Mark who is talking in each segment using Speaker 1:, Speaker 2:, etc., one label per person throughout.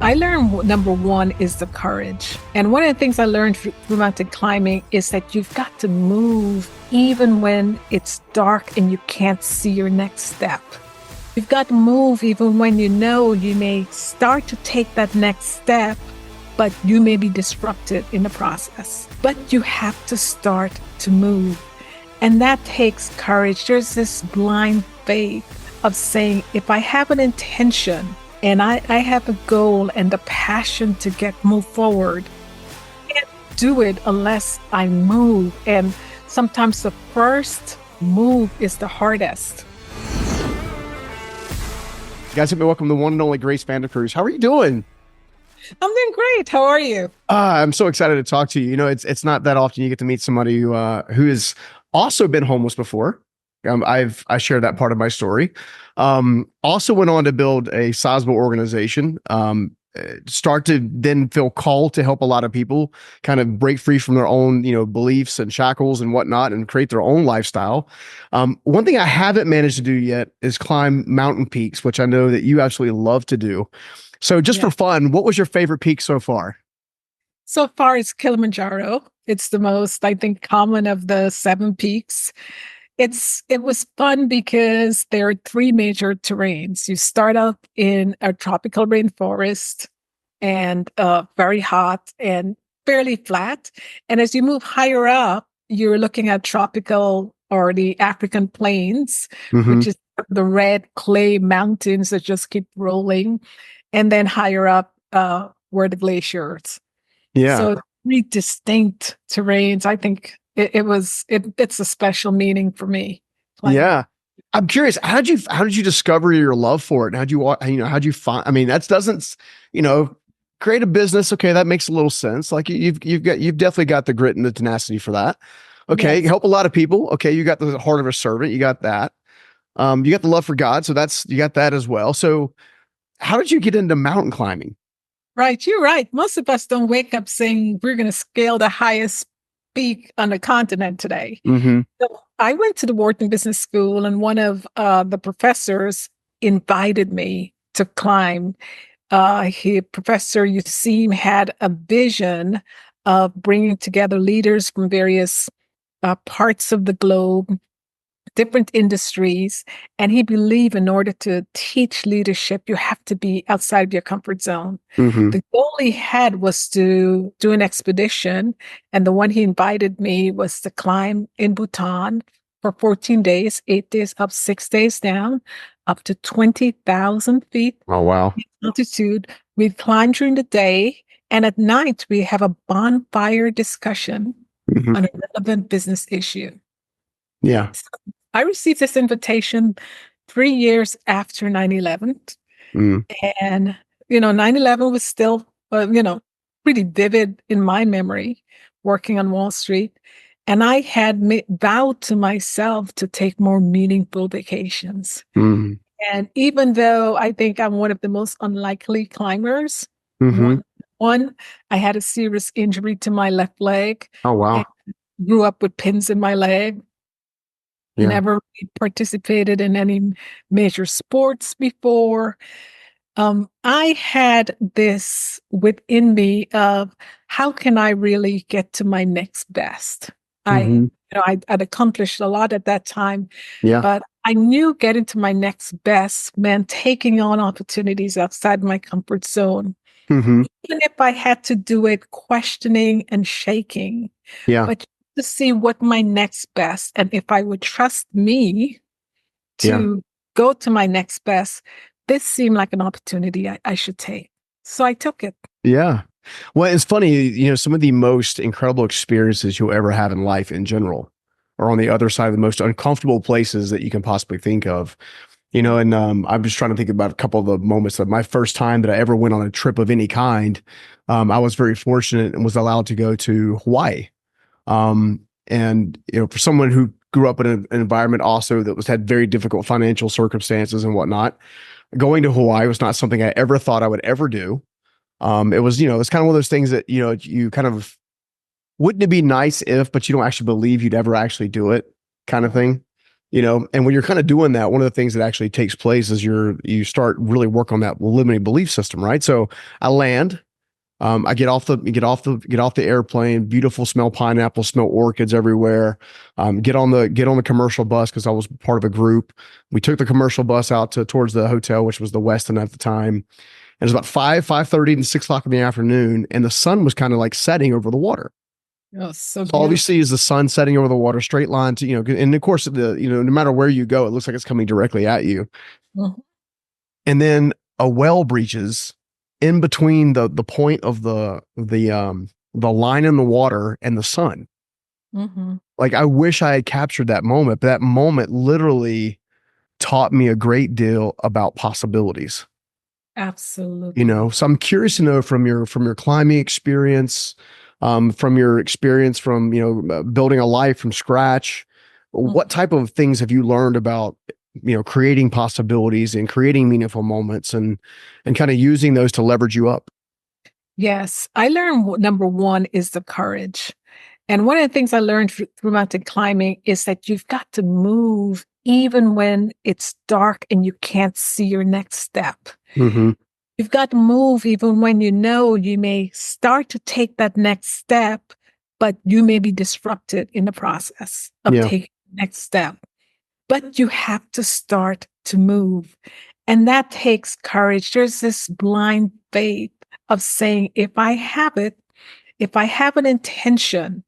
Speaker 1: I learned number one is the courage. And one of the things I learned through mountain climbing is that you've got to move even when it's dark and you can't see your next step. You've got to move even when you know you may start to take that next step, but you may be disrupted in the process. But you have to start to move. And that takes courage. There's this blind faith of saying, if I have an intention and I have a goal and the passion to move forward, I can't do it unless I move. And sometimes the first move is the hardest.
Speaker 2: Guys, let me welcome the one and only Grace Vandecruze. How are you doing?
Speaker 1: I'm doing great. How are you?
Speaker 2: I'm so excited to talk to you. You know, it's not that often you get to meet somebody who has also been homeless before. I shared that part of my story. Also went on to build a sizable organization. Start to then feel called to help a lot of people kind of break free from their own, beliefs and shackles and whatnot, and create their own lifestyle. One thing I haven't managed to do yet is climb mountain peaks, which I know that you absolutely love to do. So just for fun, what was your favorite peak so far?
Speaker 1: So far, it's Kilimanjaro. It's the most, I think, common of the 7 peaks. It was fun because there are 3 major terrains. You start up in a tropical rainforest and very hot and fairly flat. And as you move higher up, you're looking at tropical or the African plains, which is the red clay mountains that just keep rolling. And then higher up were the glaciers.
Speaker 2: Yeah.
Speaker 1: So 3 distinct terrains. I think it's a special meaning for me.
Speaker 2: Yeah. I'm curious, how did you discover your love for it? How'd you find, I mean, that doesn't, create a business. Okay. That makes a little sense. Like you've definitely got the grit and the tenacity for that. Okay. Yes. Help a lot of people. Okay. You got the heart of a servant. You got that. You got the love for God. So you got that as well. So how did you get into mountain climbing?
Speaker 1: Right. You're right. Most of us don't wake up saying we're going to scale the highest peak on the continent today. So I went to the Wharton Business School, and one of the professors invited me to climb. Professor Yusim had a vision of bringing together leaders from various parts of the globe, different industries, and he believed in order to teach leadership, you have to be outside of your comfort zone. The goal he had was to do an expedition, and the one he invited me was to climb in Bhutan for 14 days, 8 days up, 6 days down, up to 20,000 feet.
Speaker 2: Oh, wow.
Speaker 1: Altitude. We climb during the day, and at night we have a bonfire discussion on a relevant business issue.
Speaker 2: Yeah.
Speaker 1: So I received this invitation 3 years after 9/11. And, 9/11 was still, pretty vivid in my memory, working on Wall Street. And I had vowed to myself to take more meaningful vacations. And even though I think I'm one of the most unlikely climbers, one, I had a serious injury to my left leg.
Speaker 2: Oh, wow.
Speaker 1: Grew up with pins in my leg.
Speaker 2: Yeah.
Speaker 1: Never really participated in any major sports before. I had this within me of how can I really get to my next best? I'd accomplished a lot at that time, but I knew getting to my next best meant taking on opportunities outside my comfort zone. Even if I had to do it questioning and shaking. But to see what my next best, and if I would trust me to go to my next best, this seemed like an opportunity I should take. So I took it.
Speaker 2: Yeah. Well, it's funny, some of the most incredible experiences you'll ever have in life in general are on the other side of the most uncomfortable places that you can possibly think of. And I'm just trying to think about a couple of the moments of my first time that I ever went on a trip of any kind. I was very fortunate and was allowed to go to Hawaii. For someone who grew up in an environment also that had very difficult financial circumstances and whatnot, going to Hawaii was not something I ever thought I would ever do. It was kind of one of those things that, you kind of, wouldn't it be nice if, but you don't actually believe you'd ever actually do it kind of thing. And when you're kind of doing that, one of the things that actually takes place is you start really work on that limiting belief system, right? So I land, I get off the airplane, beautiful, smell pineapple, smell orchids everywhere. Get on the commercial bus because I was part of a group. We took the commercial bus out towards the hotel, which was the Westin at the time. And it was about 5:30 and 6 o'clock in the afternoon, and the sun was kind of like setting over the water.
Speaker 1: Oh, so
Speaker 2: So all you
Speaker 1: beautiful.
Speaker 2: see is the sun setting over the water, straight line to, and of course, no matter where you go, it looks like it's coming directly at you.
Speaker 1: Mhm.
Speaker 2: And then a well breaches in between the point of the line in the water and the sun.
Speaker 1: Mhm.
Speaker 2: Like, I wish I had captured that moment, but that moment literally taught me a great deal about possibilities.
Speaker 1: Absolutely.
Speaker 2: So I'm curious to know from your climbing experience, from your experience from building a life from scratch,
Speaker 1: Mhm.
Speaker 2: what type of things have you learned about creating possibilities and creating meaningful moments and kind of using those to leverage you up?
Speaker 1: Yes, I learned number one is the courage. And one of the things I learned through mountain climbing is that you've got to move even when it's dark and you can't see your next step.
Speaker 2: Mm-hmm.
Speaker 1: You've got to move even when you know you may start to take that next step, but you may be disrupted in the process of
Speaker 2: Yeah.
Speaker 1: taking the next step. But you have to start to move. And that takes courage. There's this blind faith of saying, if I have an intention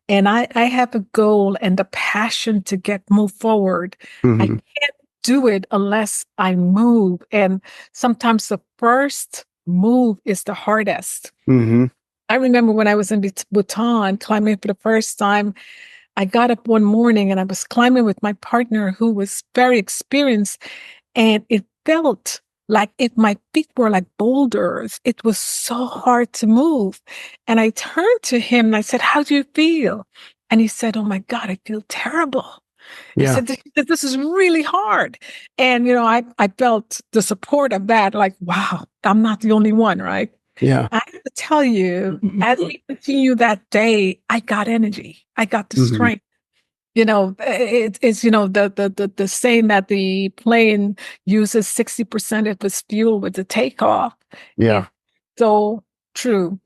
Speaker 1: and I have a goal and the passion to move forward, I
Speaker 2: Mm-hmm.
Speaker 1: can't do it unless I move. And sometimes the first move is the hardest.
Speaker 2: Mm-hmm.
Speaker 1: I remember when I was in Bhutan climbing for the first time, I got up one morning and I was climbing with my partner who was very experienced, and it felt like if my feet were like boulders. It was so hard to move. And I turned to him and I said, "How do you feel?" And he said, "Oh my God, I feel terrible." He
Speaker 2: Yeah.
Speaker 1: said, "This is really hard." And, I felt the support of that, like, wow, I'm not the only one, right?
Speaker 2: Yeah.
Speaker 1: I have to tell you, as we continue that day, I got energy. I got the
Speaker 2: Mm-hmm.
Speaker 1: strength. It's the saying that the plane uses 60% of its fuel with the takeoff.
Speaker 2: Yeah.
Speaker 1: It's so true.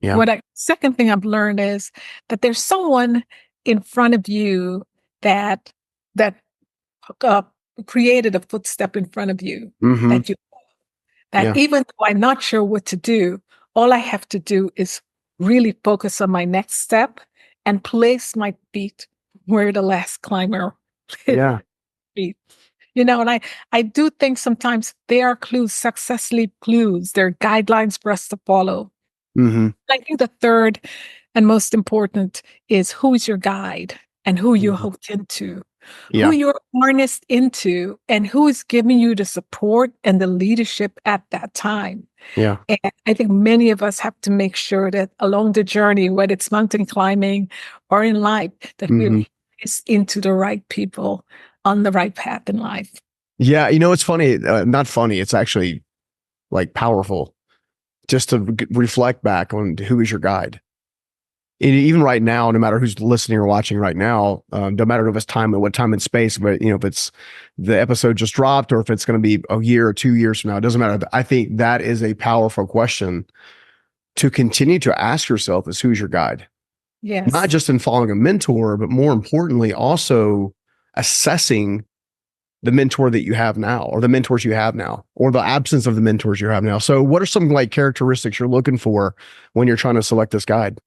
Speaker 2: Yeah.
Speaker 1: Second thing I've learned is that there's someone in front of you that that uh, created a footstep in front of you
Speaker 2: Mm-hmm.
Speaker 1: that you that
Speaker 2: Yeah.
Speaker 1: even though I'm not sure what to do, all I have to do is really focus on my next step and place my feet where the last climber placed
Speaker 2: Yeah.
Speaker 1: feet. And I do think sometimes they are clues, successfully clues. They're guidelines for us to follow.
Speaker 2: Mm-hmm.
Speaker 1: I think the third and most important is who's your guide and who you
Speaker 2: Mm-hmm.
Speaker 1: hooked into, who
Speaker 2: Yeah.
Speaker 1: you're harnessed into, and who is giving you the support and the leadership at that time.
Speaker 2: Yeah.
Speaker 1: And I think many of us have to make sure that along the journey, whether it's mountain climbing or in life, that we're
Speaker 2: Mm-hmm.
Speaker 1: into the right people on the right path in life.
Speaker 2: Yeah. It's funny. Not funny. It's actually like powerful just to reflect back on who is your guide. And even right now, no matter who's listening or watching right now, no matter if it's time, what time and space, but if it's the episode just dropped or if it's going to be a year or 2 years from now, it doesn't matter. I think that is a powerful question to continue to ask yourself is who's your guide? Not
Speaker 1: Yes.
Speaker 2: just in following a mentor, but more importantly, also assessing the mentor that you have now or the mentors you have now or the absence of the mentors you have now. So what are some like characteristics you're looking for when you're trying to select this guide?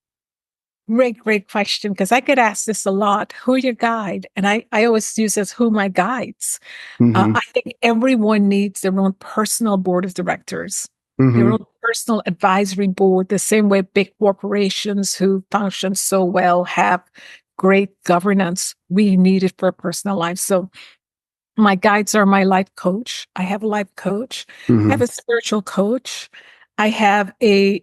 Speaker 1: Great, great question. Because I get asked this a lot. Who are your guide? And I always use this, who my guides.
Speaker 2: Mm-hmm.
Speaker 1: I think everyone needs their own personal board of directors, their
Speaker 2: Mm-hmm.
Speaker 1: own personal advisory board, the same way big corporations who function so well have great governance. We need it for personal life. So my guides are my life coach. I have a life coach. I
Speaker 2: Mm-hmm.
Speaker 1: have a spiritual coach. I have a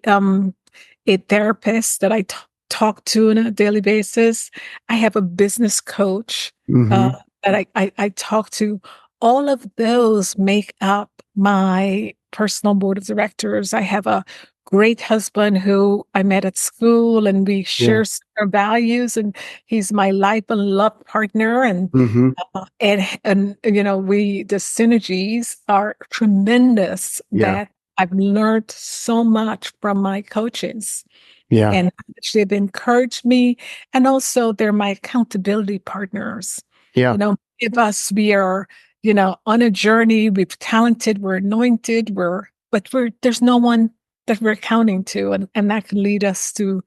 Speaker 1: therapist that I talk to on a daily basis. I have a business coach uh,
Speaker 2: Mm-hmm.
Speaker 1: that I talk to. All of those make up my personal board of directors. I have a great husband who I met at school, and we
Speaker 2: Yeah.
Speaker 1: share our values, and he's my life and love partner.
Speaker 2: Hmm.
Speaker 1: And the synergies are tremendous
Speaker 2: Yeah.
Speaker 1: that I've learned so much from my coaches
Speaker 2: Yeah.
Speaker 1: and they've encouraged me. And also they're my accountability partners.
Speaker 2: Yeah.
Speaker 1: If us, we are, on a journey, we're talented, we're anointed, there's no one that we're accounting to. And that can lead us to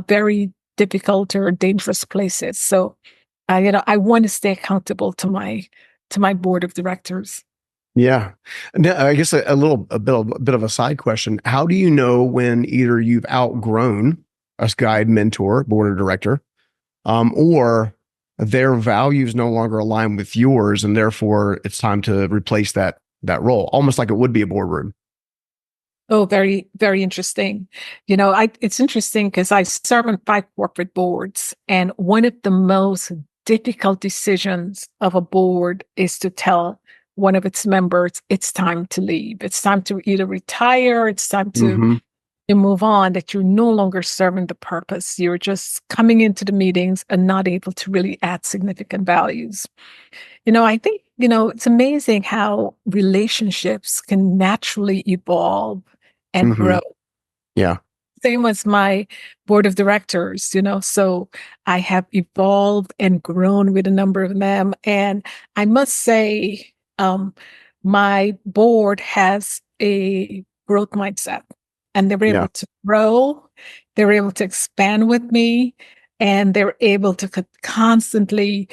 Speaker 1: very difficult or dangerous places. So, I want to stay accountable to my board of directors.
Speaker 2: Yeah. Now, I guess a bit of a side question. How do you know when either you've outgrown a guide, mentor, board of director, or their values no longer align with yours, and therefore it's time to replace that role, almost like it would be a boardroom?
Speaker 1: Oh, very, very interesting. It's interesting because I serve on 5 corporate boards, and one of the most difficult decisions of a board is to tell one of its members it's time to leave. It's time to either retire, it's time to
Speaker 2: Hmm.
Speaker 1: move on, that you're no longer serving the purpose. You're just coming into the meetings and not able to really add significant values. I think, it's amazing how relationships can naturally evolve and
Speaker 2: Hmm.
Speaker 1: grow.
Speaker 2: Yeah.
Speaker 1: Same as my board of directors, so I have evolved and grown with a number of them. And I must say, my board has a growth mindset, and they're
Speaker 2: Yeah.
Speaker 1: able to grow, they're able to expand with me, and they're able to constantly,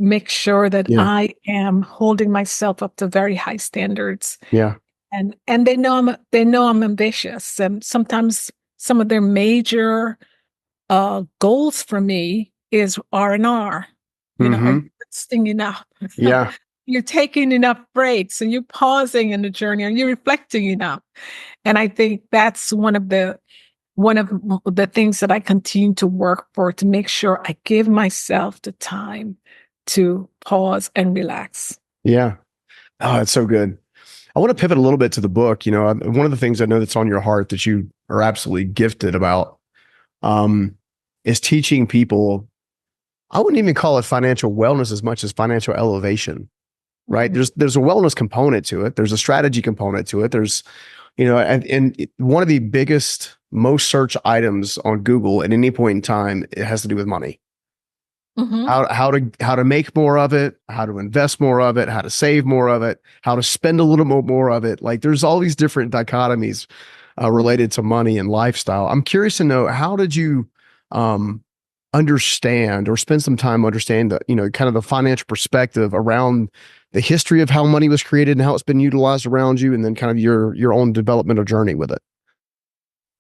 Speaker 1: make sure that
Speaker 2: Yeah.
Speaker 1: I am holding myself up to very high standards.
Speaker 2: Yeah.
Speaker 1: And they know I'm ambitious, and sometimes some of their major goals for me is R&R. Are you
Speaker 2: Hmm.
Speaker 1: resting enough?
Speaker 2: Yeah.
Speaker 1: You're taking enough breaks, and you're pausing in the journey, and you're reflecting enough. And I think that's one of the things that I continue to work for, to make sure I give myself the time to pause and relax.
Speaker 2: Yeah. Oh, that's so good. I want to pivot a little bit to the book. One of the things I know that's on your heart that you are absolutely gifted about, um, is teaching people. I wouldn't even call it financial wellness as much as financial elevation, right?
Speaker 1: Mhm.
Speaker 2: There's a wellness component to it. There's a strategy component to it. There's, one of the biggest, most search items on Google at any point in time, it has to do with money.
Speaker 1: Mhm.
Speaker 2: How to make more of it, how to invest more of it, how to save more of it, how to spend a little more of it. Like there's all these different dichotomies related to money and lifestyle. I'm curious to know, how did you um, understand or spend some time understanding the, kind of the financial perspective around the history of how money was created and how it's been utilized around you, and then kind of your own developmental journey with it?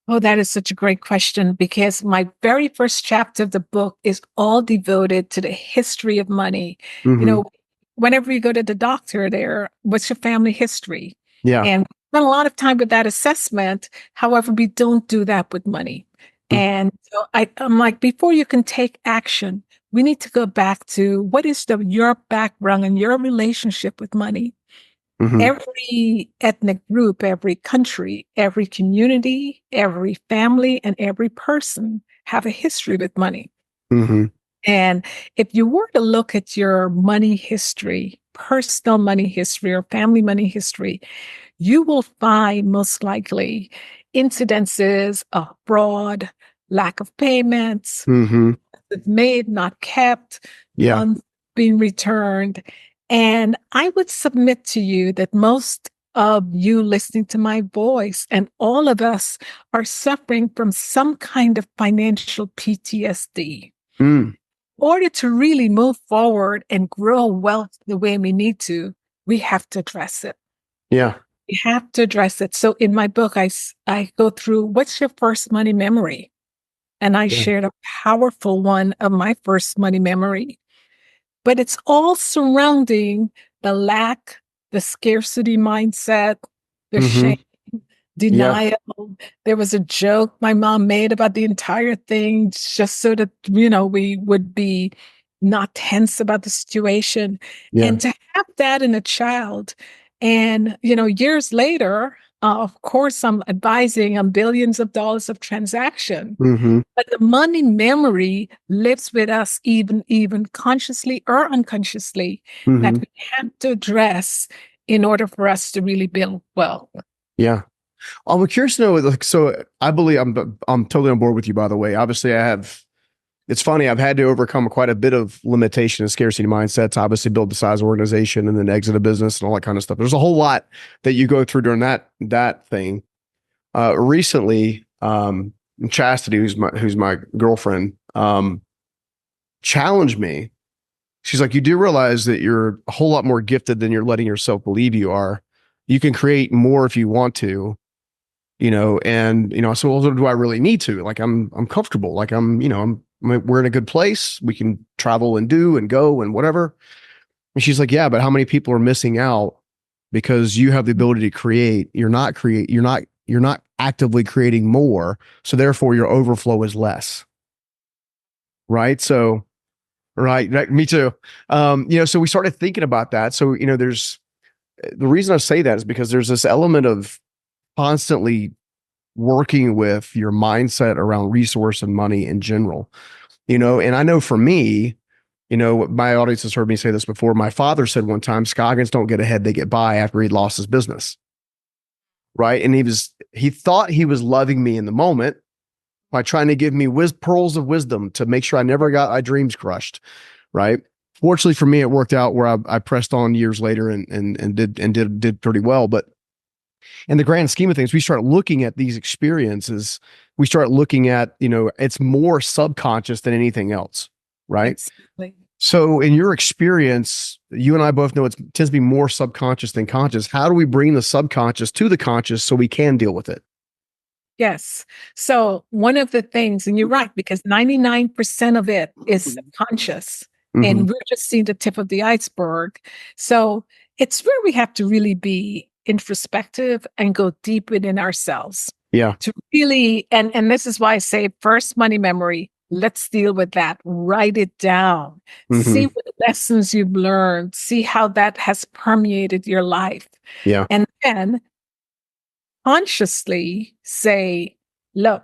Speaker 1: Oh, that is such a great question, because my very first chapter of the book is all devoted to the history of money. You
Speaker 2: Hmm.
Speaker 1: know, whenever you go to the doctor, what's your family history?
Speaker 2: Yeah.
Speaker 1: And we spend a lot of time with that assessment. However, we don't do that with money. And so I'm like, before you can take action, we need to go back to what is your background and your relationship with money.
Speaker 2: Hmm.
Speaker 1: Every ethnic group, every country, every community, every family, and every person have a history with money.
Speaker 2: Hmm.
Speaker 1: And if you were to look at your money history, personal money history, or family money history, you will find most likely incidences of fraud, lack of payments,
Speaker 2: Hmm.
Speaker 1: made, not kept,
Speaker 2: Yeah.
Speaker 1: funds being returned. And I would submit to you that most of you listening to my voice, and all of us, are suffering from some kind of financial PTSD.
Speaker 2: Mm.
Speaker 1: In order to really move forward and grow wealth the way we need to, we have to address it.
Speaker 2: Yeah.
Speaker 1: We have to address it. So in my book, I go through, what's your first money memory? And I
Speaker 2: Yeah.
Speaker 1: shared a powerful one of my first money memory. But it's all surrounding the lack, the scarcity mindset, the
Speaker 2: Hmm.
Speaker 1: shame,
Speaker 2: Yeah.
Speaker 1: denial. There was a joke my mom made about the entire thing, just so that, we would be not tense about the situation.
Speaker 2: Yeah.
Speaker 1: And to have that in a child, and, years later, Of course, I'm advising on billions of dollars of transaction,
Speaker 2: Mm-hmm.
Speaker 1: but the money memory lives with us even consciously or unconsciously that
Speaker 2: Mm-hmm.
Speaker 1: we have to address in order for us to really build wealth.
Speaker 2: Yeah. I'm curious to know, like, so I believe I'm totally on board with you, by the way. Obviously, it's funny, I've had to overcome quite a bit of limitation and scarcity mindsets, obviously build the size organization and then exit a business and all that kind of stuff. There's a whole lot that you go through during that thing. Recently, Chastity, who's my girlfriend, challenged me. She's like, you do realize that you're a whole lot more gifted than you're letting yourself believe you are. You can create more if you want to, and so what do I really need to? Like, I'm comfortable. Like we're in a good place. We can travel and do and go and whatever. And she's like, yeah, but how many people are missing out because you have the ability to create? You're not actively creating more. So therefore your overflow is less. Right. So, right. Me too. So we started thinking about that. So, there's the reason I say that is because there's this element of constantly working with your mindset around resource and money in general, and I know for me, my audience has heard me say this before. My father said one time, Scoggins don't get ahead, they get by after he'd lost his business. Right. And he thought he was loving me in the moment by trying to give me pearls of wisdom to make sure I never got my dreams crushed. Right. Fortunately for me, it worked out where I pressed on years later and did pretty well. But in the grand scheme of things, we start looking at these experiences. We start looking at, it's more subconscious than anything else. Right.
Speaker 1: Exactly.
Speaker 2: So in your experience, you and I both know it tends to be more subconscious than conscious. How do we bring the subconscious to the conscious so we can deal with it?
Speaker 1: Yes. So one of the things, and you're right, because 99% of it is subconscious,
Speaker 2: Mm-hmm.
Speaker 1: and we're just seeing the tip of the iceberg. So it's where we have to really be introspective and go deep within ourselves
Speaker 2: Yeah.
Speaker 1: to really, and this is why I say first money memory. Let's deal with that. Write it down. See
Speaker 2: Mm-hmm.
Speaker 1: what lessons you've learned. See how that has permeated your life.
Speaker 2: Yeah.
Speaker 1: And then consciously say, look,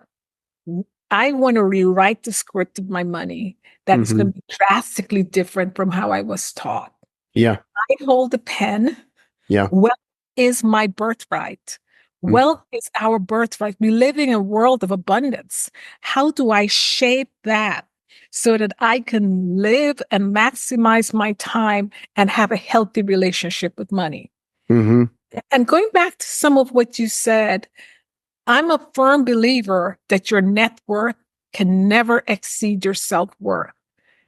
Speaker 1: I want to rewrite the script of my money that is
Speaker 2: Mm-hmm.
Speaker 1: going to be drastically different from how I was taught.
Speaker 2: Yeah.
Speaker 1: I hold a pen.
Speaker 2: Yeah.
Speaker 1: Wealth is my birthright.
Speaker 2: Mm-hmm.
Speaker 1: Wealth is our birthright. We live in a world of abundance. How do I shape that so that I can live and maximize my time and have a healthy relationship with money?
Speaker 2: Mm-hmm.
Speaker 1: And going back to some of what you said, I'm a firm believer that your net worth can never exceed your self worth.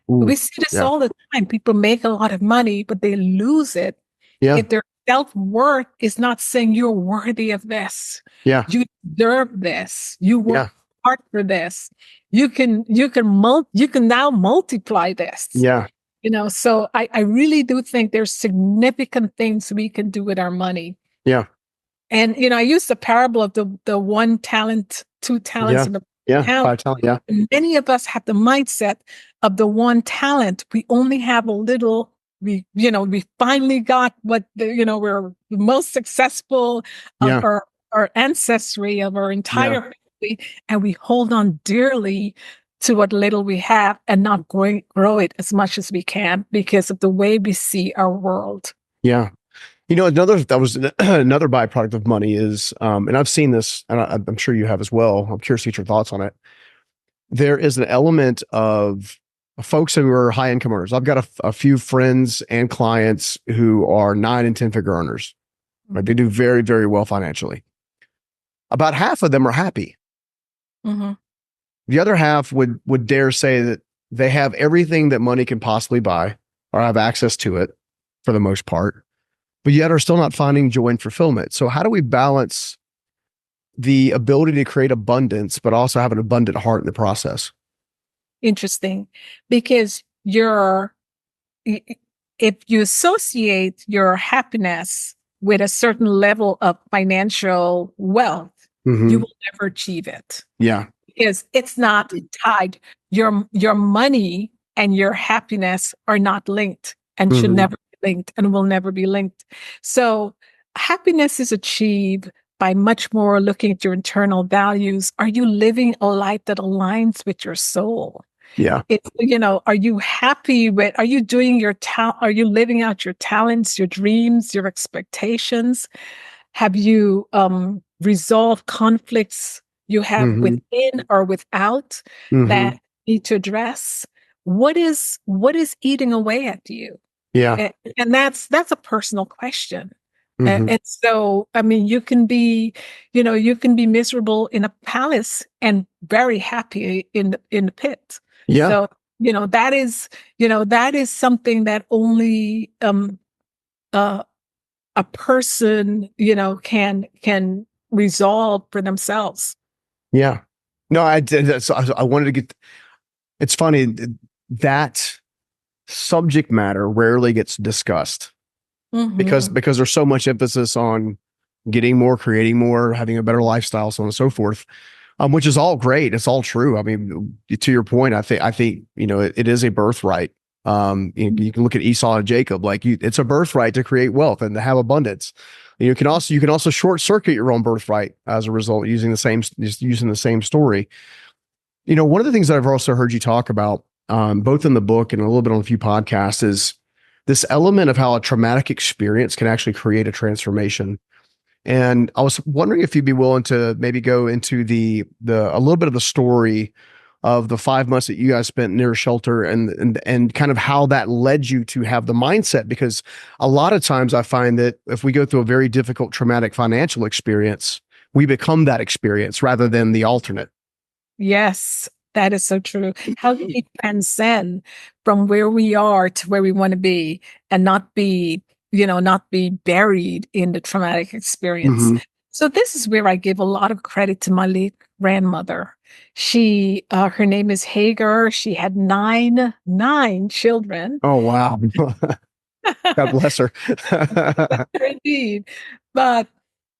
Speaker 2: Ooh.
Speaker 1: We see this
Speaker 2: Yeah.
Speaker 1: all the time. People make a lot of money, but they lose it
Speaker 2: Yeah.
Speaker 1: if their self worth is not saying you're worthy of this.
Speaker 2: Yeah.
Speaker 1: You deserve this. You work
Speaker 2: Yeah.
Speaker 1: hard for this. You can now multiply this.
Speaker 2: Yeah.
Speaker 1: So I really do think there's significant things we can do with our money.
Speaker 2: Yeah.
Speaker 1: And I use the parable of the one talent, two talents,
Speaker 2: Yeah.
Speaker 1: and the
Speaker 2: Yeah.
Speaker 1: talent.
Speaker 2: 5 talent. Yeah.
Speaker 1: And many of us have the mindset of the one talent. We only have a little. We finally got what we're the most successful of
Speaker 2: Yeah.
Speaker 1: our ancestry of our
Speaker 2: Yeah.
Speaker 1: entire family, and we hold on dearly to what little we have and not grow it as much as we can because of the way we see our world.
Speaker 2: Yeah. Another byproduct of money is, and I've seen this, and I'm sure you have as well. I'm curious to get your thoughts on it. There is an element of folks who are high income earners. I've got a few friends and clients who are 9 and 10 figure earners. Right? They do very, very well financially. About half of them are happy.
Speaker 1: Mm-hmm.
Speaker 2: The other half would dare say that they have everything that money can possibly buy or have access to it for the most part, but yet are still not finding joy and fulfillment. So how do we balance the ability to create abundance, but also have an abundant heart in the process?
Speaker 1: Interesting, because if you associate your happiness with a certain level of financial wealth,
Speaker 2: Mm-hmm.
Speaker 1: you will never achieve it.
Speaker 2: Yeah.
Speaker 1: Because it's not tied. Your money and your happiness are not linked and should
Speaker 2: Mm-hmm.
Speaker 1: never be linked and will never be linked. So happiness is achieved by much more looking at your internal values. Are you living a life that aligns with your soul?
Speaker 2: Yeah.
Speaker 1: It's, are you happy with, are you doing are you living out your talents, your dreams, your expectations? Have you resolved conflicts you have
Speaker 2: Mm-hmm.
Speaker 1: within or without
Speaker 2: Mm-hmm.
Speaker 1: that need to address? What is eating away at you?
Speaker 2: Yeah.
Speaker 1: And that's a personal question.
Speaker 2: Mm-hmm.
Speaker 1: And so, I mean, you can be miserable in a palace and very happy in the pit.
Speaker 2: Yeah.
Speaker 1: So, that is something that only uh, a person, can resolve for themselves.
Speaker 2: Yeah. No, I did. So I wanted to get, it's funny that subject matter rarely gets discussed because,
Speaker 1: Hmm.
Speaker 2: there's so much emphasis on getting more, creating more, having a better lifestyle, so on and so forth. Which is all great. It's all true. I mean, to your point, I think, it is a birthright. You can look at Esau and Jacob, it's a birthright to create wealth and to have abundance. You can also short circuit your own birthright as a result using the same story. One of the things that I've also heard you talk about, both in the book and a little bit on a few podcasts, is this element of how a traumatic experience can actually create a transformation. And I was wondering if you'd be willing to maybe go into a little bit of the story of the 5 months that you guys spent near a shelter and kind of how that led you to have the mindset. Because a lot of times I find that if we go through a very difficult, traumatic financial experience, we become that experience rather than the alternate.
Speaker 1: Yes, that is so true. How do we transcend from where we are to where we want to be and not be buried in the traumatic experience?
Speaker 2: Mm-hmm.
Speaker 1: So this is where I give a lot of credit to my late grandmother. Her name is Hagar. She had nine children.
Speaker 2: Oh, wow. God bless her.
Speaker 1: Indeed. But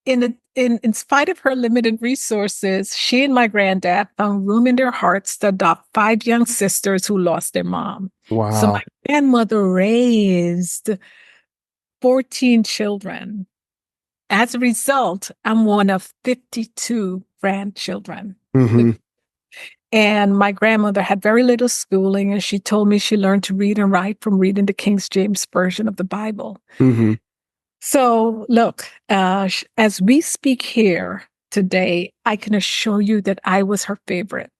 Speaker 1: in spite of her limited resources, she and my granddad found room in their hearts to adopt 5 young sisters who lost their mom. So my
Speaker 2: Wow.
Speaker 1: grandmother raised 14 children. As a result, I'm one of 52 grandchildren.
Speaker 2: Mm-hmm.
Speaker 1: And my grandmother had very little schooling, and she told me she learned to read and write from reading the King James Version of the Bible.
Speaker 2: Mm-hmm.
Speaker 1: So, look, as we speak here today, I can assure you that I was her favorite.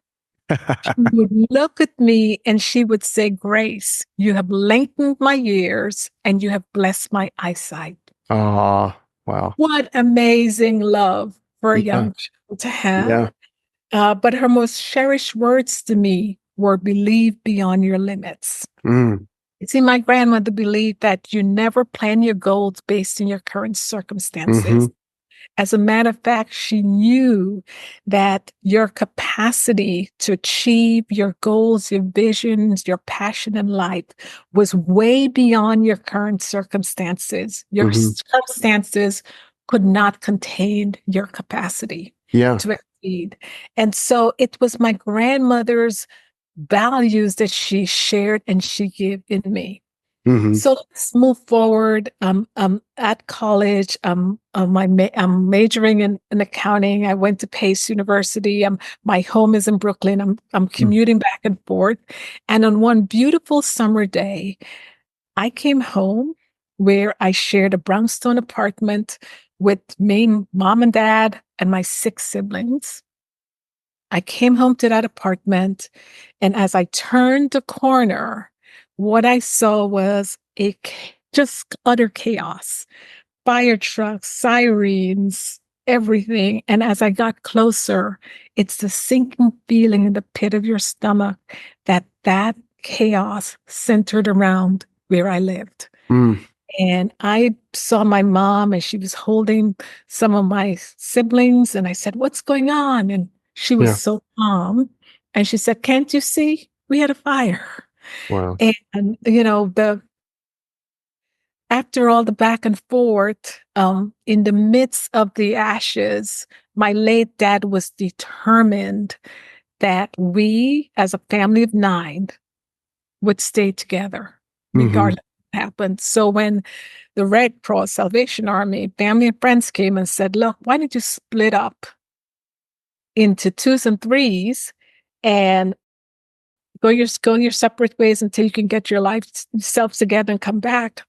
Speaker 1: She would look at me and she would say, Grace, you have lengthened my years and you have blessed my eyesight.
Speaker 2: Ah, wow.
Speaker 1: What amazing love for a
Speaker 2: Yeah.
Speaker 1: young child to have.
Speaker 2: Yeah.
Speaker 1: But her most cherished words to me were believe beyond your limits.
Speaker 2: Mm.
Speaker 1: You see, my grandmother believed that you never plan your goals based on your current
Speaker 2: Mm-hmm.
Speaker 1: circumstances. As a matter of fact, she knew that your capacity to achieve your goals, your visions, your passion in life was way beyond your current circumstances. Your
Speaker 2: Mm-hmm.
Speaker 1: circumstances could not contain your capacity
Speaker 2: Yeah.
Speaker 1: to exceed. And so it was my grandmother's values that she shared and she gave in me.
Speaker 2: Mm-hmm.
Speaker 1: So let's move forward. At college, I'm majoring in accounting. I went to Pace University. My home is in Brooklyn. I'm commuting back and forth. And on one beautiful summer day, I came home where I shared a brownstone apartment with me, mom and dad, and my 6 siblings. I came home to that apartment, and as I turned the corner, what I saw was just utter chaos. Fire trucks, sirens, everything. And as I got closer, it's the sinking feeling in the pit of your stomach that chaos centered around where I lived.
Speaker 2: Mm.
Speaker 1: And I saw my mom and she was holding some of my siblings. And I said, what's going on? And she was
Speaker 2: Yeah.
Speaker 1: so calm. And she said, can't you see? We had a fire.
Speaker 2: Wow.
Speaker 1: And, after all the back and forth, in the midst of the ashes, my late dad was determined that we, as a family of 9, would stay together,
Speaker 2: Mm-hmm.
Speaker 1: regardless happened. So when the Red Cross Salvation Army, family and friends came and said, look, why don't you split up into twos and threes and go your separate ways until you can get your life selves together and come back.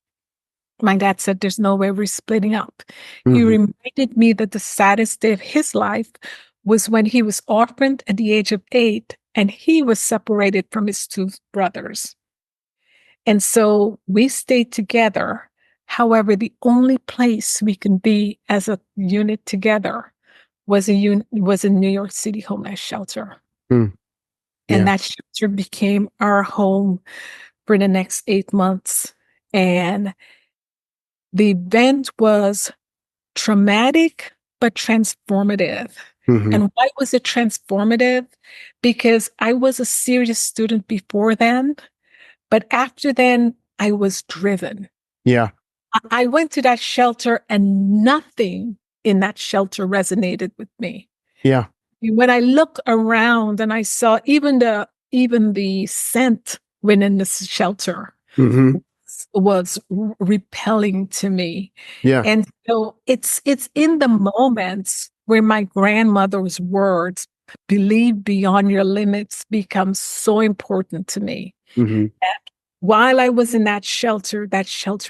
Speaker 1: My dad said, there's no way we're splitting up. He reminded me that the saddest day of his life was when he was orphaned at the age of 8 and he was separated from his 2 brothers. And so we stayed together. However, the only place we can be as a unit together was in New York City homeless shelter.
Speaker 2: Mm. Yeah.
Speaker 1: And that shelter became our home for the next 8 months. And the event was traumatic, but transformative. And why was it transformative? Because I was a serious student before then, but after then, I was driven.
Speaker 2: Yeah.
Speaker 1: I went to that shelter and nothing in that shelter resonated with me.
Speaker 2: Yeah.
Speaker 1: When I look around and I saw even the scent within the shelter was repelling to me.
Speaker 2: Yeah.
Speaker 1: And so it's in the moments where my grandmother's words, believe beyond your limits, becomes so important to me. And while I was in that shelter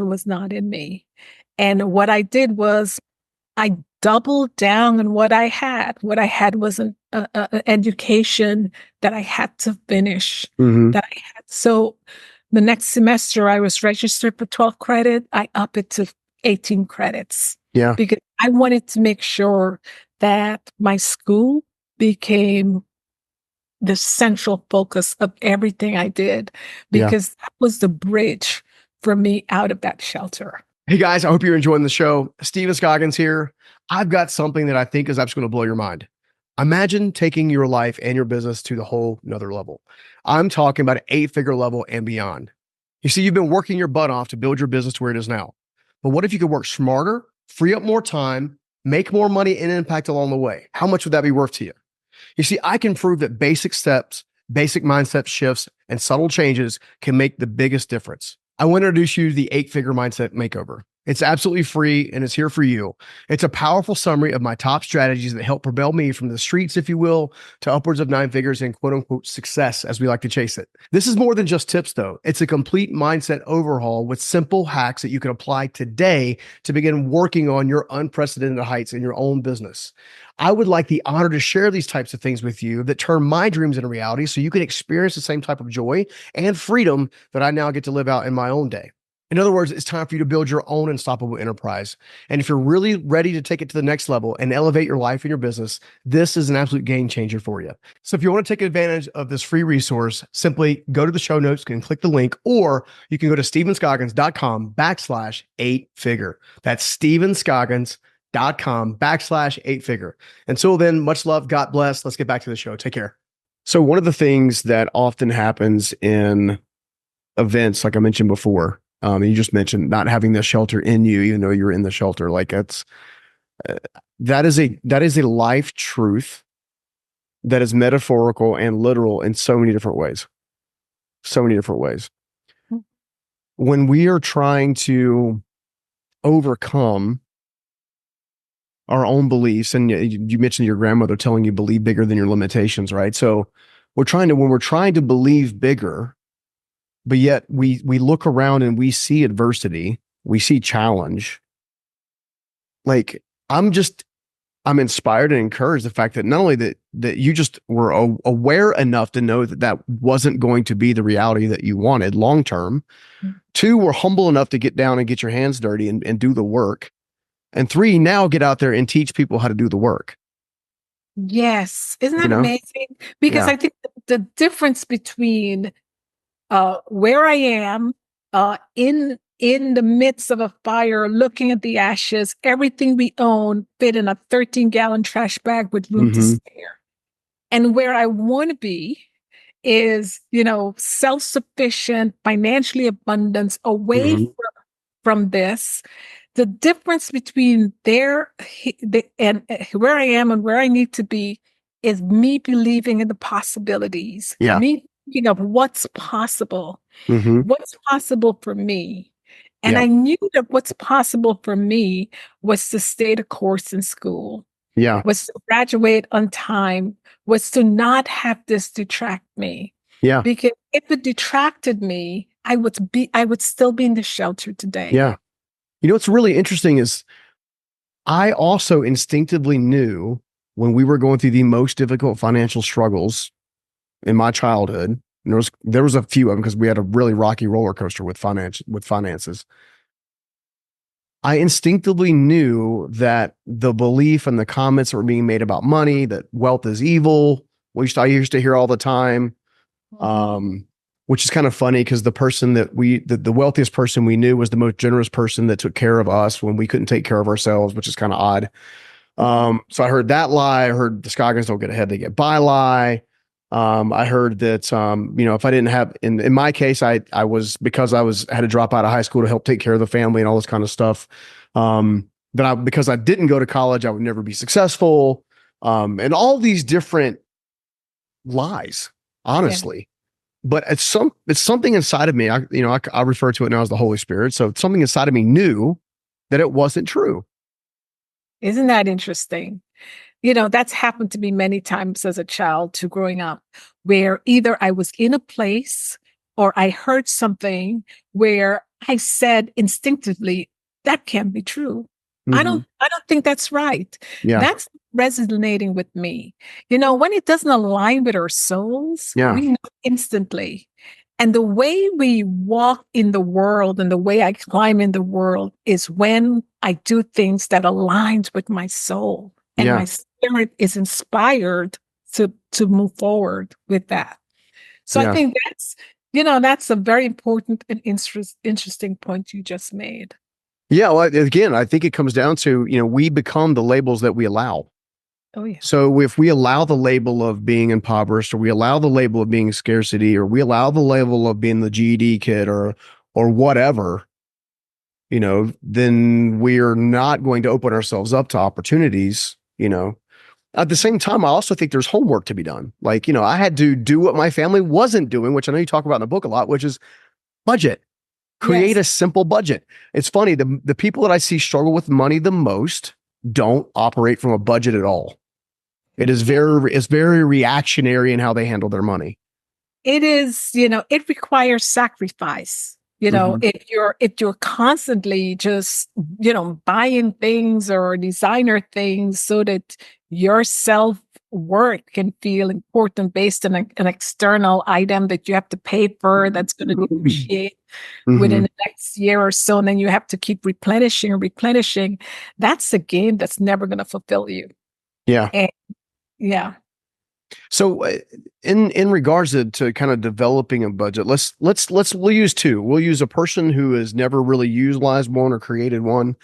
Speaker 1: was not in me. And what I did was I doubled down on what I had. What I had was an education that I had to finish. So the next semester I was registered for 12 credit. I upped it to 18 credits.
Speaker 2: Yeah.
Speaker 1: Because I wanted to make sure that my school became the central focus of everything I did, because that was the bridge for me out of that shelter.
Speaker 2: Hey guys, I hope you're enjoying the show. Stephen Scoggins here. I've got something that I think is absolutely going to blow your mind. Imagine taking your life and your business to the whole another level. I'm talking about an 8-figure level and beyond. You see, you've been working your butt off to build your business to where it is now. But what if you could work smarter, free up more time, make more money and impact along the way? How much would that be worth to you? You see, I can prove that basic steps, basic mindset shifts, and subtle changes can make the biggest difference. I want to introduce you to the 8-figure mindset makeover. It's absolutely free and it's here for you. It's a powerful summary of my top strategies that help propel me from the streets, if you will, to upwards of 9 figures and quote unquote success, as we like to chase it. This is more than just tips though. It's a complete mindset overhaul with simple hacks that you can apply today to begin working on your unprecedented heights in your own business. I would like the honor to share these types of things with you that turn my dreams into reality so you can experience the same type of joy and freedom that I now get to live out in my own day. In other words, it's time for you to build your own unstoppable enterprise. And if you're really ready to take it to the next level and elevate your life and your business, this is an absolute game changer for you. So if you want to take advantage of this free resource, simply go to the show notes and click the link, or you can go to stephenscoggins.com/8-figure. That's stephenscoggins.com/8-figure. Until then, much love. God bless. Let's get back to the show. Take care. So one of the things that often happens in events, like I mentioned before, you just mentioned not having the shelter in you, even though you're in the shelter. Like that is a life truth that is metaphorical and literal in so many different ways. So many different ways. When we are trying to overcome our own beliefs, and you mentioned your grandmother telling you believe bigger than your limitations, right? So when we're trying to believe bigger, but yet we look around and we see adversity, we see challenge. Like I'm inspired and encouraged the fact that not only that you just were aware enough to know that that wasn't going to be the reality that you wanted long term. 2, were humble enough to get down and get your hands dirty and do the work. And 3, now get out there and teach people how to do the work.
Speaker 1: Yes. Isn't that amazing? Because I think the difference between where I am in the midst of a fire, looking at the ashes, everything we own fit in a 13-gallon trash bag with room to spare. And where I want to be is, self-sufficient, financially abundant, away from this. The difference between and where I am and where I need to be is me believing in the possibilities.
Speaker 2: Yeah.
Speaker 1: Me thinking of what's possible for me. And I knew that what's possible for me was to stay the course in school, was to graduate on time, was to not have this detract me.
Speaker 2: Yeah.
Speaker 1: Because if it detracted me, I would still be in the shelter today.
Speaker 2: Yeah. You know, what's really interesting is I also instinctively knew when we were going through the most difficult financial struggles in my childhood, and there was a few of them because we had a really rocky roller coaster with finances. I instinctively knew that the belief and the comments that were being made about money, that wealth is evil, I used to hear all the time, which is kind of funny because the person that the wealthiest person we knew was the most generous person that took care of us when we couldn't take care of ourselves, which is kind of odd. So I heard that lie. I heard the Scoggins don't get ahead, they get by lie. I heard that, if I didn't have, in my case, I had to drop out of high school to help take care of the family and all this kind of stuff. Because I didn't go to college, I would never be successful. And all these different lies, honestly. Yeah. But it's something inside of me. I refer to it now as the Holy Spirit. So something inside of me knew that it wasn't true.
Speaker 1: Isn't that interesting? That's happened to me many times as a child to growing up, where either I was in a place or I heard something where I said instinctively, that can't be true. I don't think that's right. Yeah. That's resonating with me. When it doesn't align with our souls, we know instantly. And the way we walk in the world and the way I climb in the world is when I do things that aligns with my soul and my spirit is inspired to move forward with that. So I think that's a very important and interesting point you just made.
Speaker 2: Yeah. Well, again, I think it comes down to, we become the labels that we allow.
Speaker 1: Oh, yeah.
Speaker 2: So if we allow the label of being impoverished, or we allow the label of being scarcity, or we allow the label of being the GED kid or whatever, then we're not going to open ourselves up to opportunities, At the same time, I also think there's homework to be done. Like, I had to do what my family wasn't doing, which I know you talk about in the book a lot, which is budget. Create a simple budget. It's funny, the people that I see struggle with money the most don't operate from a budget at all. It's very reactionary in how they handle their money.
Speaker 1: It is, it requires sacrifice. If you're constantly just, buying things or designer things so that your self-worth can feel important based on an external item that you have to pay for that's going to depreciate within the next year or so, and then you have to keep replenishing. That's a game that's never going to fulfill you.
Speaker 2: Yeah.
Speaker 1: And, yeah.
Speaker 2: So in regards to kind of developing a budget, we'll use two. We'll use a person who has never really utilized one or created one.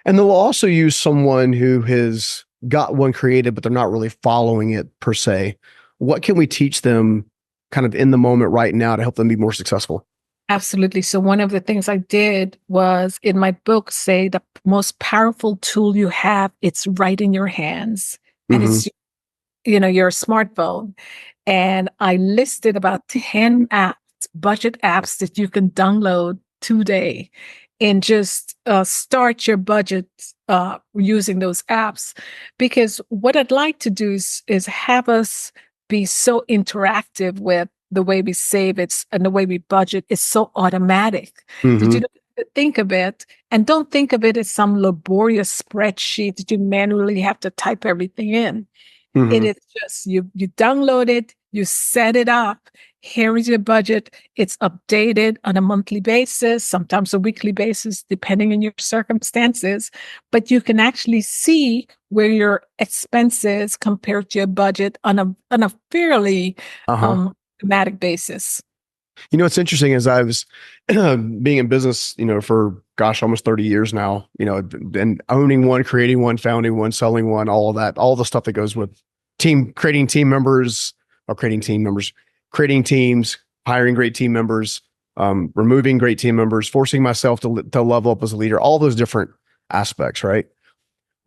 Speaker 2: And then we'll also use someone who has got one created, but they're not really following it per se. What can we teach them kind of in the moment right now to help them be more successful?
Speaker 1: Absolutely. So one of the things I did was in my book say the most powerful tool you have, it's right in your hands. And it's your smartphone. And I listed about 10 apps, budget apps that you can download today and just start your budget using those apps. Because what I'd like to do is have us be so interactive with the way we save it and the way we budget is so automatic. That you don't have to think of it, and don't think of it as some laborious spreadsheet that you manually have to type everything in. It is just you download it, you set it up. Here is your budget. It's updated on a monthly basis, sometimes a weekly basis, depending on your circumstances. But you can actually see where your expenses compared to your budget on a fairly automatic basis.
Speaker 2: What's interesting is I was being in business, for almost 30 years now, and owning one, creating one, founding one, selling one, all of that, all the stuff that goes with creating teams, hiring great team members, removing great team members, forcing myself to level up as a leader, all those different aspects, right?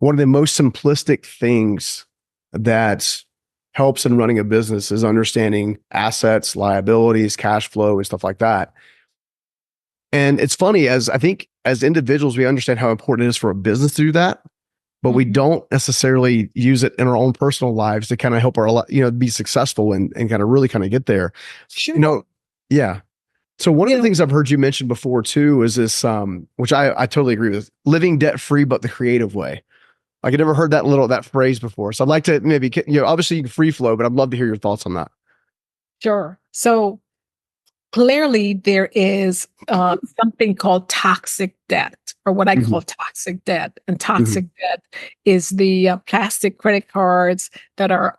Speaker 2: One of the most simplistic things that helps in running a business is understanding assets, liabilities, cash flow, and stuff like that. And it's funny, as I think as individuals, we understand how important it is for a business to do that, but we don't necessarily use it in our own personal lives to kind of help our, be successful and kind of really kind of get there.
Speaker 1: Sure.
Speaker 2: Yeah. So one of the things I've heard you mention before too is this, which I totally agree with, living debt free, but the creative way. Like I never heard that phrase before. So I'd like to maybe, obviously you can free flow, but I'd love to hear your thoughts on that.
Speaker 1: Sure. So clearly there is something called toxic debt, or what I call toxic debt. And toxic debt is the plastic credit cards that are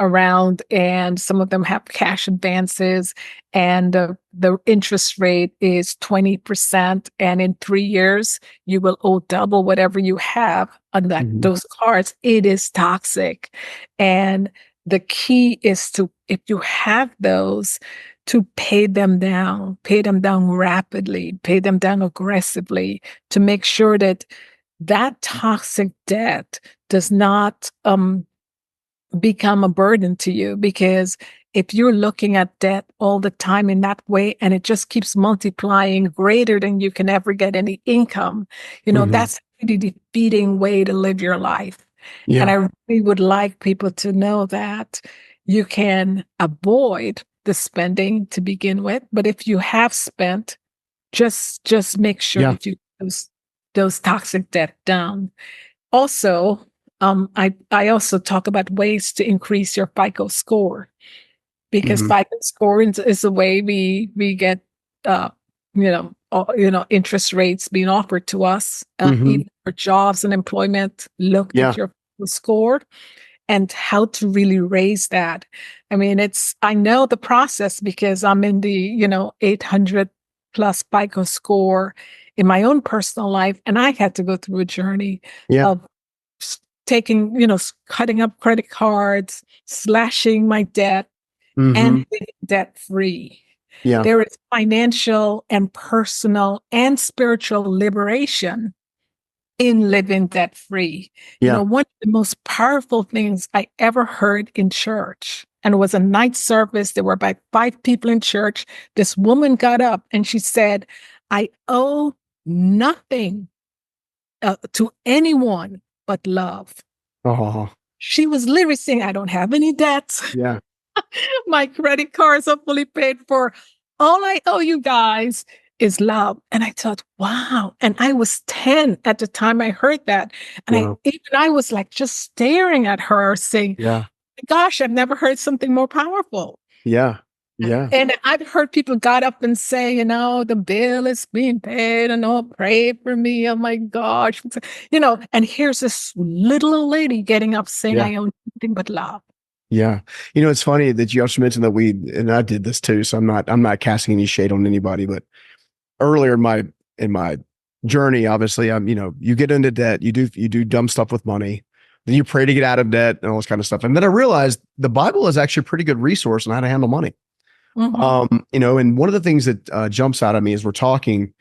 Speaker 1: around, and some of them have cash advances, and the interest rate is 20%, and in 3 years you will owe double whatever you have on those cards. It is toxic. And the key is to, if you have those, to pay them down rapidly, pay them down aggressively, to make sure that that toxic debt does not become a burden to you. Because if you're looking at debt all the time in that way, and it just keeps multiplying greater than you can ever get any income, that's a pretty defeating way to live your life.
Speaker 2: Yeah.
Speaker 1: And I really would like people to know that you can avoid the spending to begin with, but if you have spent, just make sure that you those toxic debt down. Also, I also talk about ways to increase your FICO score, because FICO score is a way we get interest rates being offered to us, even for jobs and employment. Look at your FICO score and how to really raise that. I mean, I know the process because I'm in the 800 plus FICO score in my own personal life, and I had to go through a journey of taking, cutting up credit cards, slashing my debt, and being debt free.
Speaker 2: Yeah.
Speaker 1: There is financial and personal and spiritual liberation in living debt free. One of the most powerful things I ever heard in church, and it was a night service. There were about 5 people in church. This woman got up and she said, "I owe nothing to anyone but love."
Speaker 2: Oh.
Speaker 1: She was literally saying, "I don't have any debts.
Speaker 2: Yeah.
Speaker 1: My credit cards are fully paid for. All I owe you guys is love." And I thought, wow. And I was 10 at the time I heard that. And I was like just staring at her saying, gosh, I've never heard something more powerful.
Speaker 2: Yeah. Yeah.
Speaker 1: And I've heard people got up and say, the bill is being paid and pray for me. Oh my gosh. And here's this little old lady getting up saying, I owe nothing but love.
Speaker 2: Yeah. It's funny that you also mentioned that and I did this too. So I'm not casting any shade on anybody, but earlier in my journey, obviously, you get into debt, you do dumb stuff with money, then you pray to get out of debt and all this kind of stuff. And then I realized the Bible is actually a pretty good resource on how to handle money. And one of the things that jumps out at me as we're talking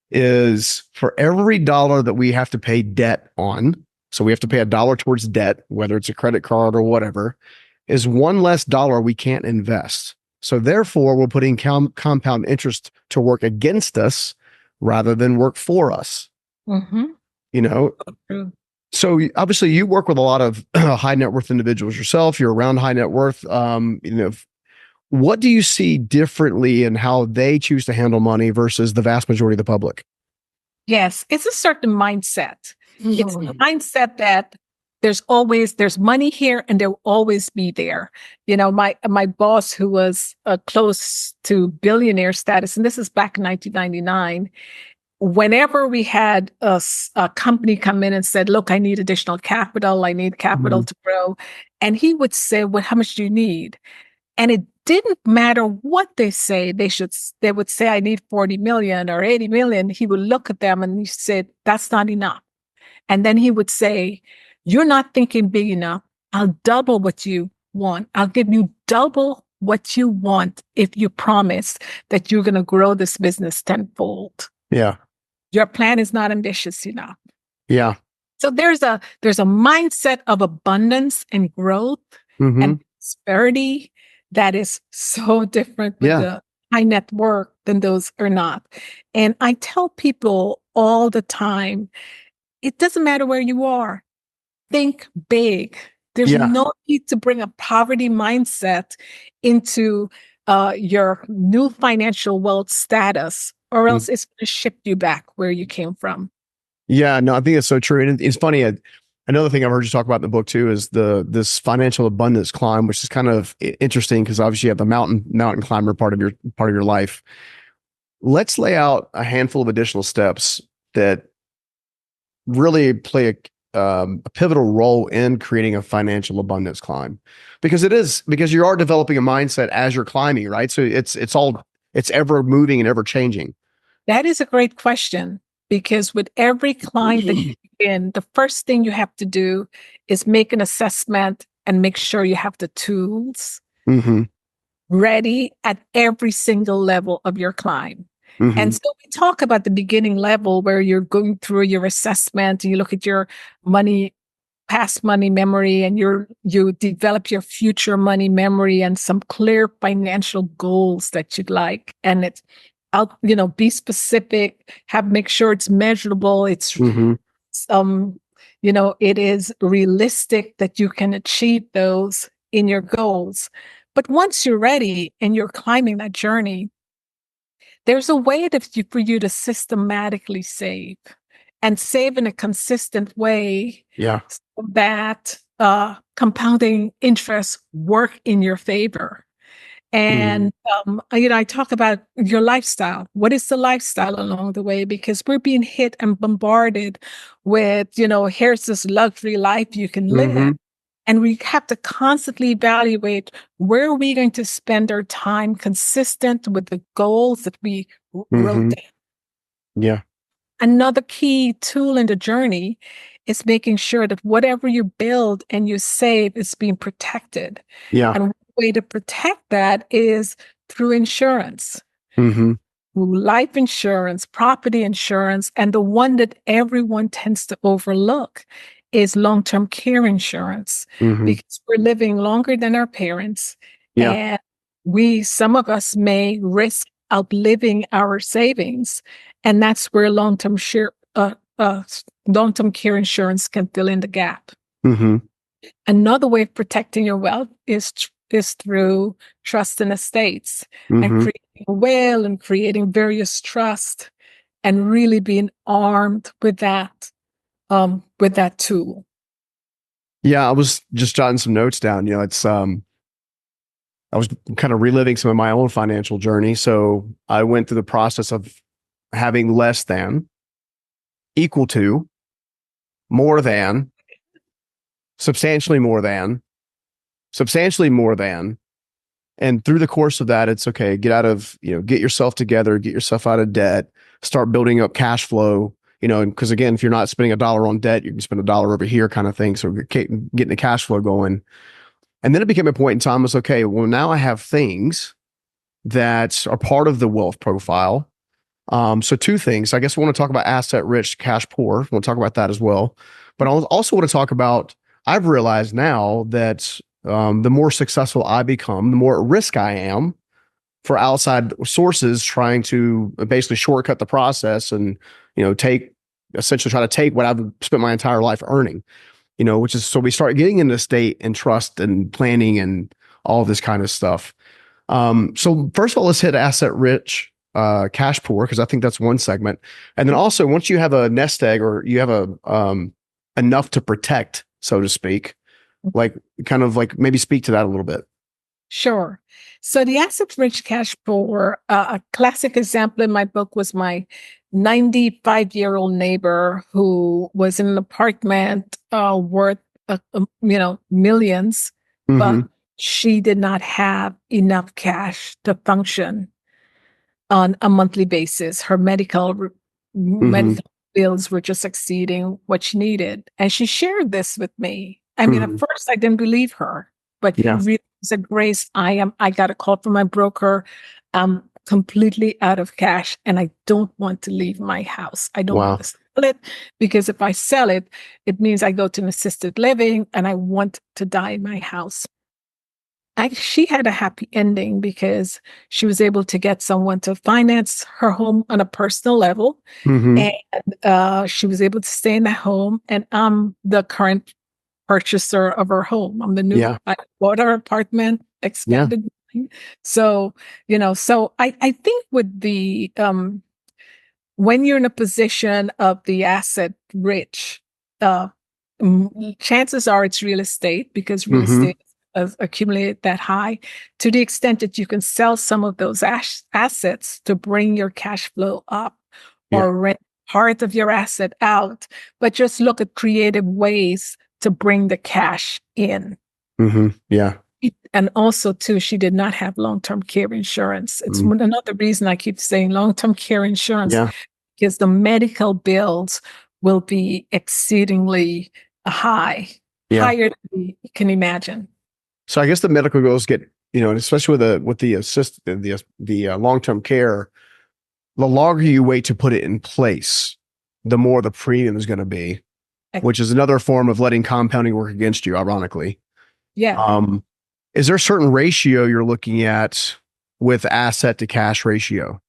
Speaker 2: is, for every dollar that we have to pay debt on, so we have to pay $1 towards debt, whether it's a credit card or whatever, is one less dollar we can't invest. So therefore, we're putting compound interest to work against us rather than work for us. So obviously you work with a lot of high net worth individuals yourself. You're around high net worth. What do you see differently in how they choose to handle money versus the vast majority of the public?
Speaker 1: Yes, it's a certain mindset. It's a mindset that there's money here and there will always be there. My boss, who was close to billionaire status, and this is back in 1999, whenever we had a company come in and said, "Look, I need additional capital. I need capital to grow." And he would say, "Well, how much do you need?" And it didn't matter what they say. They would say, "I need 40 million or 80 million. He would look at them and he said, "That's not enough." And then he would say, "You're not thinking big enough. I'll double what you want. I'll give you double what you want if you promise that you're going to grow this business tenfold.
Speaker 2: Yeah.
Speaker 1: Your plan is not ambitious enough."
Speaker 2: Yeah.
Speaker 1: So there's a mindset of abundance and growth and prosperity that is so different with the high net worth than those are not. And I tell people all the time, it doesn't matter where you are. Think big. There's
Speaker 2: Yeah.
Speaker 1: no need to bring a poverty mindset into your new financial wealth status, or else it's going to ship you back where you came from.
Speaker 2: Yeah, no, I think it's so true. And it's funny. Another thing I've heard you talk about in the book too is this financial abundance climb, which is kind of interesting because obviously you have the mountain climber part of your life. Let's lay out a handful of additional steps that really play a pivotal role in creating a financial abundance climb, because you are developing a mindset as you're climbing, right? So it's ever moving and ever changing.
Speaker 1: That is a great question, because with every client that you begin, the first thing you have to do is make an assessment and make sure you have the tools
Speaker 2: Mm-hmm.
Speaker 1: ready at every single level of your climb.
Speaker 2: Mm-hmm.
Speaker 1: And so we talk about the beginning level where you're going through your assessment and you look at your past money memory, and you develop your future money memory and some clear financial goals that you'd like. And it's out, be specific, make sure it's measurable. It's
Speaker 2: Mm-hmm.
Speaker 1: it is realistic that you can achieve those in your goals. But once you're ready and you're climbing that journey, there's a way for you to systematically save, and save in a consistent way.
Speaker 2: Yeah.
Speaker 1: So that compounding interest work in your favor. And, I talk about your lifestyle. What is the lifestyle along the way? Because we're being hit and bombarded with, here's this luxury life you can live.
Speaker 2: Mm-hmm.
Speaker 1: And we have to constantly evaluate, where are we going to spend our time consistent with the goals that we wrote down.
Speaker 2: Yeah.
Speaker 1: Another key tool in the journey is making sure that whatever you build and you save is being protected.
Speaker 2: Yeah.
Speaker 1: And one way to protect that is through insurance.
Speaker 2: Mm-hmm.
Speaker 1: Life insurance, property insurance, and the one that everyone tends to overlook is long-term care insurance,
Speaker 2: Mm-hmm.
Speaker 1: because we're living longer than our parents.
Speaker 2: Yeah.
Speaker 1: And some of us may risk outliving our savings. And that's where long-term care insurance can fill in the gap.
Speaker 2: Mm-hmm.
Speaker 1: Another way of protecting your wealth is through trust and estates, and creating a will and creating various trusts, and really being armed with that tool.
Speaker 2: Yeah, I was just jotting some notes down. It's I was kind of reliving some of my own financial journey. So I went through the process of having less than, equal to, more than, substantially more than, substantially more than. And through the course of that, it's okay, get yourself together, get yourself out of debt, start building up cash flow, because again, if you're not spending $1 on debt, you can spend $1 over here kind of thing. So getting the cash flow going. And then it became a point in time was, okay, well, now I have things that are part of the wealth profile. So two things. I guess we want to talk about asset rich, cash poor. We'll talk about that as well. But I also want to talk about, I've realized now that the more successful I become, the more at risk I am for outside sources trying to basically shortcut the process and, essentially try to take what I've spent my entire life earning, which is, so we start getting into state and trust and planning and all this kind of stuff. So first of all, let's hit asset rich, cash poor, because I think that's one segment. And then also, once you have a nest egg, or you have enough to protect, so to speak, maybe speak to that a little bit.
Speaker 1: Sure. So the asset rich cash poor, a classic example in my book was my 95-year-old neighbor who was in an apartment worth millions, but she did not have enough cash to function on a monthly basis. Her medical bills were just exceeding what she needed. And she shared this with me. I mean, at first I didn't believe her, but she really said, Grace, I got a call from my broker. I'm completely out of cash and I don't want to leave my house. I don't want to sell it, because if I sell it, it means I go to an assisted living and I want to die in my house. she had a happy ending because she was able to get someone to finance her home on a personal level.
Speaker 2: Mm-hmm.
Speaker 1: And she was able to stay in the home. And I'm the current purchaser of her home. I'm the new,
Speaker 2: Yeah.
Speaker 1: I bought her apartment,
Speaker 2: Yeah.
Speaker 1: expanded mine. So, so I think with the, when you're in a position of the asset rich, uh, chances are it's real estate because real
Speaker 2: Mm-hmm.
Speaker 1: estate has accumulated that high to the extent that you can sell some of those assets to bring your cash flow up
Speaker 2: Yeah.
Speaker 1: or rent part of your asset out, but just look at creative ways to bring the cash in.
Speaker 2: Mm-hmm. Yeah.
Speaker 1: And also, too, she did not have long-term care insurance. It's
Speaker 2: Mm.
Speaker 1: another reason I keep saying long-term care insurance
Speaker 2: Yeah.
Speaker 1: because the medical bills will be exceedingly high,
Speaker 2: Yeah.
Speaker 1: higher than you can imagine.
Speaker 2: So I guess the medical bills get, and especially with the long-term care, the longer you wait to put it in place, the more the premium is going to be, which is another form of letting compounding work against you, ironically.
Speaker 1: Yeah,
Speaker 2: Um, is there a certain ratio you're looking at with asset to cash ratio?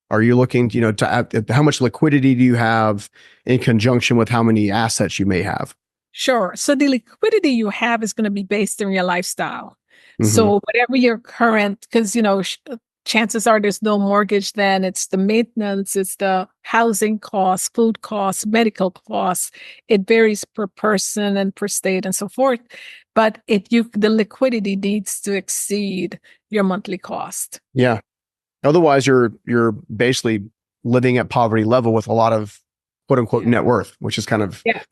Speaker 2: Are you looking, at how much liquidity do you have in conjunction with how many assets you may have?
Speaker 1: sure. So the liquidity you have is going to be based on your lifestyle.
Speaker 2: Mm-hmm.
Speaker 1: So whatever your current, because chances are there's no mortgage, then it's the maintenance, it's the housing costs, food costs, medical costs. It varies per person and per state and so forth. But the liquidity needs to exceed your monthly cost.
Speaker 2: Yeah. Otherwise, you're basically living at poverty level with a lot of quote unquote
Speaker 1: Yeah.
Speaker 2: net worth, which is kind of
Speaker 1: Yes.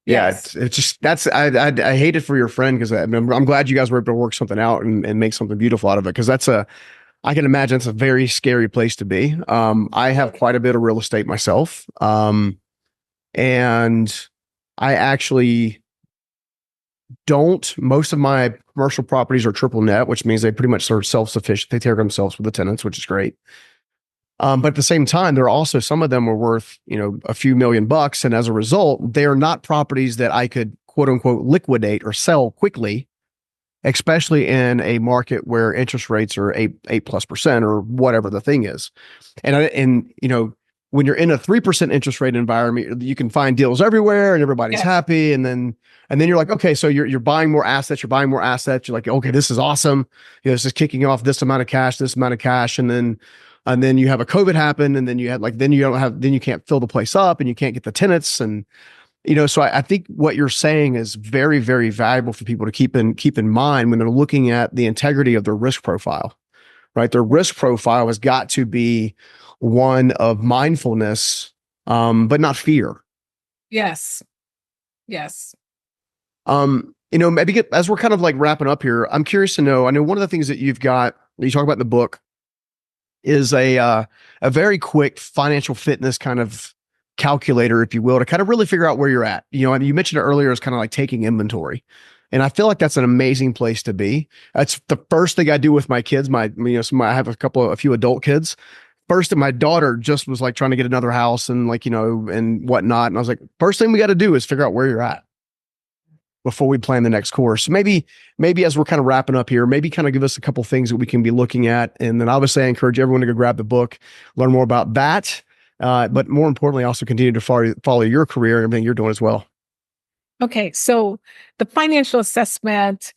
Speaker 2: yeah.
Speaker 1: Yes.
Speaker 2: It's just I hate it for your friend because I'm glad you guys were able to work something out and make something beautiful out of it because I can imagine it's a very scary place to be. I have quite a bit of real estate myself, and I actually don't. Most of my commercial properties are triple net, which means they pretty much sort of self-sufficient. They take care of themselves with the tenants, which is great. But at the same time, there are also some of them are worth, a few $1,000,000. And as a result, they are not properties that I could quote unquote liquidate or sell quickly, especially in a market where interest rates are 8+% or whatever the thing is. And when you're in a 3% interest rate environment, you can find deals everywhere and everybody's
Speaker 1: Yes.
Speaker 2: happy. And then you're like, okay, so you're buying more assets, You're like, okay, this is awesome. This is kicking off this amount of cash. And then you have a COVID happen, and then then you can't fill the place up and you can't get the tenants. And, so I think what you're saying is very, very valuable for people to keep in mind when they're looking at the integrity of their risk profile, right? Their risk profile has got to be one of mindfulness, but not fear.
Speaker 1: Yes. Yes.
Speaker 2: Maybe as we're kind of like wrapping up here, I'm curious to know, I know one of the things that you talk about in the book is a very quick financial fitness kind of calculator, if you will, to kind of really figure out where you're at. And you mentioned it earlier as kind of like taking inventory. And I feel like that's an amazing place to be. That's the first thing I do with my kids. I have a few adult kids. First, my daughter just was like trying to get another house and and whatnot. And I was like, first thing we got to do is figure out where you're at before we plan the next course. Maybe as we're kind of wrapping up here, maybe kind of give us a couple things that we can be looking at. And then obviously I encourage everyone to go grab the book, learn more about that. But more importantly, also continue to follow your career and everything you're doing as well.
Speaker 1: Okay. So the financial assessment,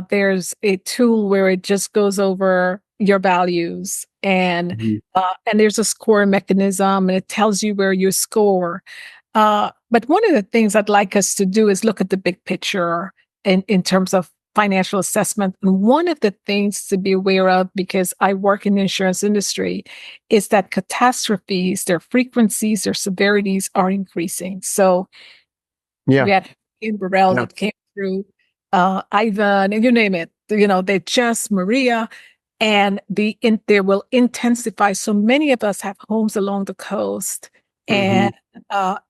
Speaker 1: there's a tool where it just goes over your values
Speaker 2: Mhm.
Speaker 1: and there's a score mechanism and it tells you where you score. But one of the things I'd like us to do is look at the big picture in terms of financial assessment. And one of the things to be aware of, because I work in the insurance industry, is that catastrophes, their frequencies, their severities are increasing. So
Speaker 2: Yeah.
Speaker 1: we had in Burrell
Speaker 2: Yeah.
Speaker 1: that came through, Ivan, and you name it. They just Maria, and they will intensify. So many of us have homes along the coast,
Speaker 2: Mhm.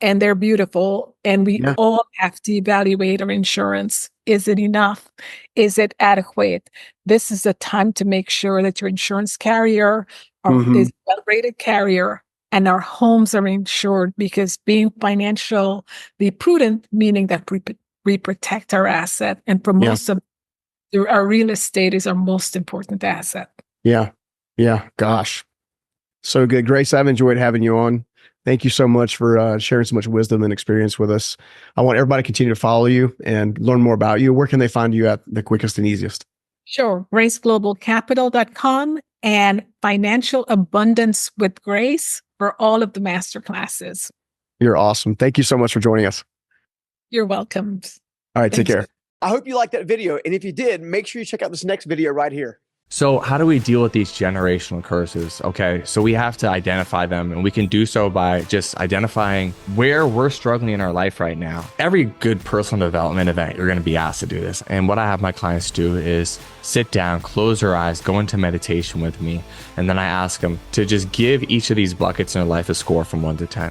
Speaker 1: and they're beautiful, and we
Speaker 2: Yeah.
Speaker 1: all have to evaluate our insurance. Is it enough? Is it adequate? This is the time to make sure that your insurance carrier is
Speaker 2: Mhm.
Speaker 1: a well-rated carrier and our homes are insured, because being financially prudent, meaning that we protect our asset. And for
Speaker 2: Yeah.
Speaker 1: most of Our real estate is our most important asset.
Speaker 2: Yeah. Yeah. Gosh. So good. Grace, I've enjoyed having you on. Thank you so much for sharing so much wisdom and experience with us. I want everybody to continue to follow you and learn more about you. Where can they find you at the quickest and easiest?
Speaker 1: Sure. GraceGlobalCapital.com and Financial Abundance with Grace for all of the master classes.
Speaker 2: You're awesome. Thank you so much for joining us.
Speaker 1: You're welcome.
Speaker 2: All right. Take care. I hope you liked that video. And if you did, make sure you check out this next video right here.
Speaker 3: So how do we deal with these generational curses? Okay, so we have to identify them, and we can do so by just identifying where we're struggling in our life right now. Every good personal development event, you're going to be asked to do this. And what I have my clients do is sit down, close their eyes, go into meditation with me. And then I ask them to just give each of these buckets in their life a score from 1 to 10.